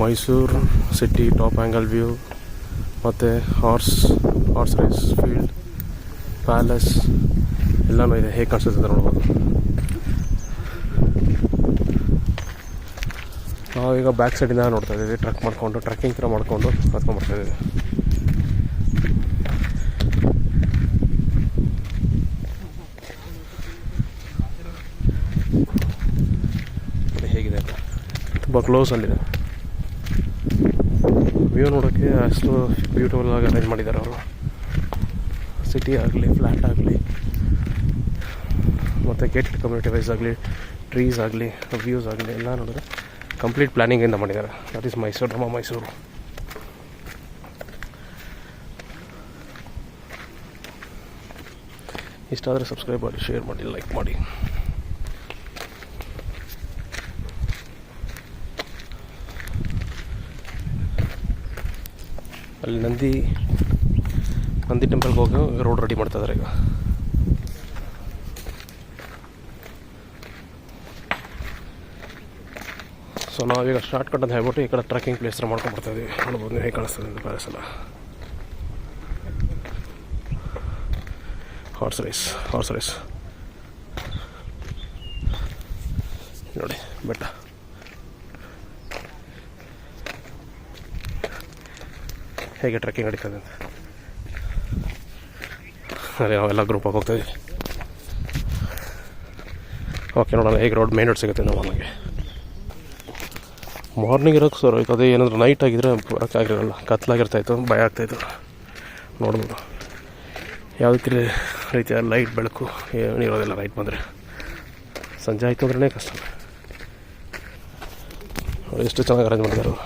Mysuru city top angle view ಮತ್ತು horse rice field palace ಎಲ್ಲನೂ ಇದೆ. ಹೇಗೆ ಕಾಣಿಸುತ್ತೆ ಅಂತ ನೋಡ್ಬೋದು. ನಾವೀಗ ಬ್ಯಾಕ್ ಸೈಡಿಂದ ನೋಡ್ತಾ ಇದ್ದೀವಿ. ಟ್ರಕ್ಕಿಂಗ್ ಥರ ಮಾಡ್ಕೊಂಡು ಹತ್ಕೊಂಡ್ಬರ್ತಾಯಿದ್ದೀವಿ. ಹೇಗಿದೆ ಅಂತ ತುಂಬ ಕ್ಲೋಸಲ್ಲಿದೆ. ವ್ಯೂ ನೋಡೋಕ್ಕೆ ಅಷ್ಟು ಬ್ಯೂಟಿಫುಲ್ ಆಗಿ ಅರೇಂಜ್ ಮಾಡಿದ್ದಾರೆ ಅವರು. ಸಿಟಿ ಆಗಲಿ, ಫ್ಲ್ಯಾಟ್ ಆಗಲಿ, ಮತ್ತು ಗೇಟೆಡ್ ಕಮ್ಯುನಿಟಿ ವೈಸ್ ಆಗಲಿ, ಟ್ರೀಸ್ ಆಗಲಿ, ವ್ಯೂಸ್ ಆಗಲಿ ಎಲ್ಲ ನೋಡಿದ್ರೆ ಕಂಪ್ಲೀಟ್ ಪ್ಲ್ಯಾನಿಂಗಿಂದ ಮಾಡಿದ್ದಾರೆ. ದಟ್ ಈಸ್ ಮೈಸೂರು, ನಮ್ಮ ಮೈಸೂರು. ಇಷ್ಟ ಆದರೆ ಸಬ್ಸ್ಕ್ರೈಬ್ ಮಾಡಿ, ಶೇರ್ ಮಾಡಿ, ಲೈಕ್ ಮಾಡಿ. ಅಲ್ಲಿ ನಂದಿ ಟೆಂಪಲ್ಗೆ ಹೋಗಿ ರೋಡ್ ರೆಡಿ ಮಾಡ್ತಾ ಇದ್ದಾರೆ ಈಗ. ಸೊ ನಾವೀಗ ಶಾರ್ಟ್ ಕಟ್ ಅಂತ ಹೇಳ್ಬಿಟ್ಟು ಈ ಕಡೆ ಟ್ರೆಕ್ಕಿಂಗ್ ಪ್ಲೇಸ್ ಥರ ಮಾಡ್ಕೊಂಡು ಬರ್ತಾಯಿದ್ದೀವಿ. ನೋಡ್ಬೋದು ನೀವು ಹೇಗೆ ಕಾಣಿಸ್ತದೆ ಅಂತ ಪ್ಯಾಲೇಸ್ ಎಲ್ಲ. ಹಾರ್ಸ್ ರೈಸ್ ನೋಡಿ ಬೆಟ್ಟ. ಹೇಗೆ ಟ್ರೆಕ್ಕಿಂಗ್ ನಡೀತದೆ ಅಂತ ಅದೇ ನಾವೆಲ್ಲ ಗ್ರೂಪಾಗಿ ಹೋಗ್ತಾಯಿದ್ದೀವಿ. ಓಕೆ, ನೋಡೋಣ ಹೇಗೆ ಮೇನ್ ರೋಡ್ ಸಿಗುತ್ತೆ ನಾವು. ನನಗೆ ಮಾರ್ನಿಂಗ್ ಇರೋಕ್ಕೆ ಸರ್ ಅದೇ ಏನಾದರೂ ನೈಟ್ ಆಗಿದ್ರೆ ಬರೋಕ್ಕಾಗಿರಲ್ಲ, ಕತ್ಲಾಗಿರ್ತಾಯಿತ್ತು, ಭಯ ಆಗ್ತಾಯಿತ್ತು. ನೋಡ್ಬೋದು ಯಾವುದಕ್ಕೆ ರೀತಿಯ ಲೈಟ್ ಬೆಳಕು ಏನಿರೋದಿಲ್ಲ. ನೈಟ್ ಬಂದರೆ ಸಂಜೆ ಆಯಿತು ಅಂದ್ರೇ ಕಷ್ಟ. ಎಷ್ಟು ಚೆನ್ನಾಗಿ ಅರೇಂಜ್ ಮಾಡಿದ್ದಾರೆ ಅವರು.